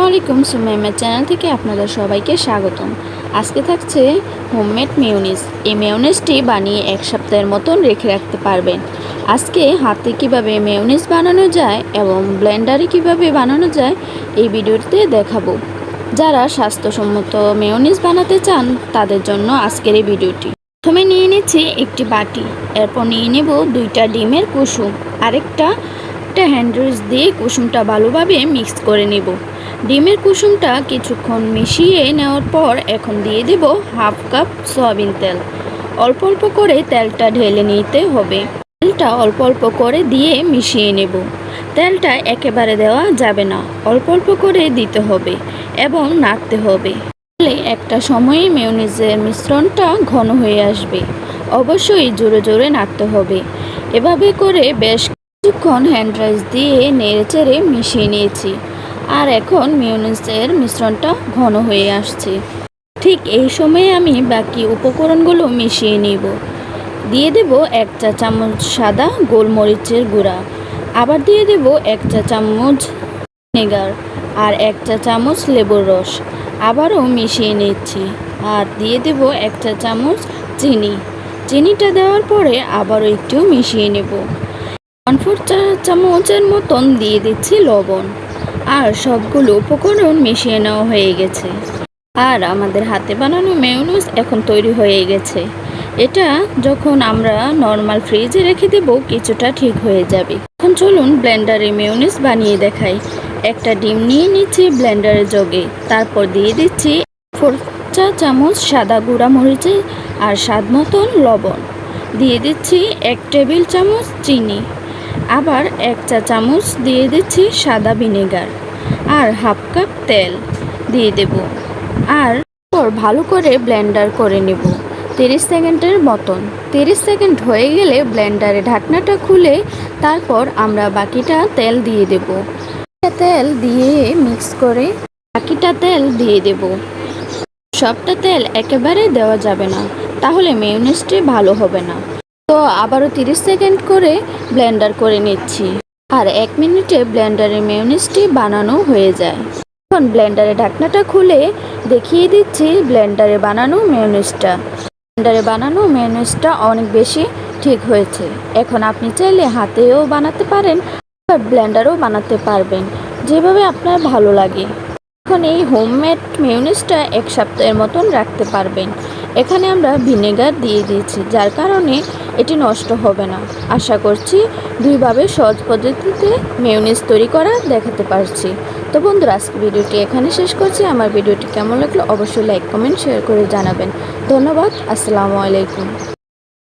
আলাইকুম, সুমাইমা চ্যানেল থেকে আপনাদের সবাইকে স্বাগতম। আজকে থাকছে হোমমেড মেয়োনিজ। এই মেয়োনিজটি বানিয়ে এক সপ্তাহের মতন রেখে রাখতে পারবেন। আজকে হাতে কিভাবে মেয়োনিজ বানানো যায় এবং ব্লেন্ডারে কিভাবে বানানো যায় এই ভিডিওতে দেখাবো। যারা স্বাস্থ্যসম্মত মেয়োনিজ বানাতে চান তাদের জন্য আজকের এই ভিডিওটি। প্রথমে নিয়ে নিচ্ছি একটি বাটি, এরপর নিয়ে নেব 2টা ডিমের কুসুম, আরেকটা হ্যান্ড উইস্ক দিয়ে কুসুমটা ভালোভাবে মিক্স করে নেব। ডিমের কুসুমটা কিছুক্ষণ মিশিয়ে নেওয়ার পর এখন দিয়ে দেব হাফ কাপ সয়াবিন তেল। অল্প অল্প করে তেলটা ঢেলে নিতে হবে। তেলটা অল্প অল্প করে দিয়ে মিশিয়ে নেব। তেলটা একেবারে দেওয়া যাবে না, অল্প অল্প করে দিতে হবে এবং নাড়তে হবে। তাহলে একটা সময়ে মেয়োনিজের মিশ্রণটা ঘন হয়ে আসবে। অবশ্যই জোরে জোরে নাড়তে হবে। এভাবে করে বেশ কিছুক্ষণ হ্যান্ড রাইস দিয়ে নেড়েচেড়ে মিশিয়ে নিয়েছি। আর এখন মেয়োনিজের মিশ্রণটা ঘন হয়ে আসছে। ঠিক এই সময়ে আমি বাকি উপকরণগুলো মিশিয়ে নিব। দিয়ে দেব 1 চা চামচ সাদা গোলমরিচের গুঁড়া, আবার দিয়ে দেব 1 চা চামচ ভিনেগার আর 1 চা চামচ লেবুর রস। আবারও মিশিয়ে নিচ্ছি। আর দিয়ে দেব 1 চা চামচ চিনি। চিনিটা দেওয়ার পরে আবারও একটু মিশিয়ে নেব। 1/4 চা চামচের মতন দিয়ে দিচ্ছি লবণ। আর সবগুলো উপকরণ মিশিয়ে নেওয়া হয়ে গেছে। আর আমাদের হাতে বানানো মেয়োনিজ এখন তৈরি হয়ে গেছে। এটা যখন আমরা নর্মাল ফ্রিজে রেখে দেব কিছুটা ঠিক হয়ে যাবে। এখন চলুন ব্লেন্ডারে মেয়োনিজ বানিয়ে দেখাই। একটা ডিম নিয়ে নিচ্ছি ব্লেন্ডারের জগে, তারপর দিয়ে দিচ্ছি 4 চা চামচ সাদা গুঁড়া মরিচে আর স্বাদ মতন লবণ। দিয়ে দিচ্ছি 1 টেবিল চামচ চিনি, আবার 1 চা চামচ দিয়ে দিচ্ছি সাদা ভিনেগার আর হাফ কাপ তেল দিয়ে দেব। আর ভালো করে ব্লেন্ডার করে নেব 30 সেকেন্ডের মতন। 30 সেকেন্ড হয়ে গেলে ব্লেন্ডারে ঢাকনাটা খুলে তারপর আমরা বাকিটা তেল দিয়ে দেব। তেল দিয়ে মিক্স করে বাকিটা তেল দিয়ে দেব। সবটা তেল একেবারে দেওয়া যাবে না, তাহলে মেয়োনিজটি ভালো হবে না। তো আবারও 30 সেকেন্ড করে ব্লেন্ডার করে নিচ্ছি। আর 1 মিনিটে ব্লেন্ডারে মেয়োনিজটি বানানো হয়ে যায়। এখন ব্লেন্ডারে ঢাকনাটা খুলে দেখিয়ে দিচ্ছি ব্লেন্ডারে বানানো মেয়োনিজটা। ব্লেন্ডারে বানানো মেয়োনিজটা অনেক বেশি ঠিক হয়েছে। এখন আপনি চাইলে হাতেও বানাতে পারেন, আর ব্লেন্ডারেও বানাতে পারবেন, যেভাবে আপনার ভালো লাগে। এখন এই হোমমেড মেয়োনিজটা 1 সপ্তাহের মতন রাখতে পারবেন। এখানে আমরা ভিনেগার দিয়ে দিয়েছি, যার কারণে এটি নষ্ট হবে না। আশা করছি দুইভাবে সহজ পদ্ধতিতে মেয়োনিজ তৈরি করা দেখাতে পারছি। তো বন্ধুরা, আজকে ভিডিওটি এখানে শেষ করছি। আমার ভিডিওটি কেমন লাগলো অবশ্যই লাইক, কমেন্ট, শেয়ার করে জানাবেন। ধন্যবাদ। আসসালামু আলাইকুম।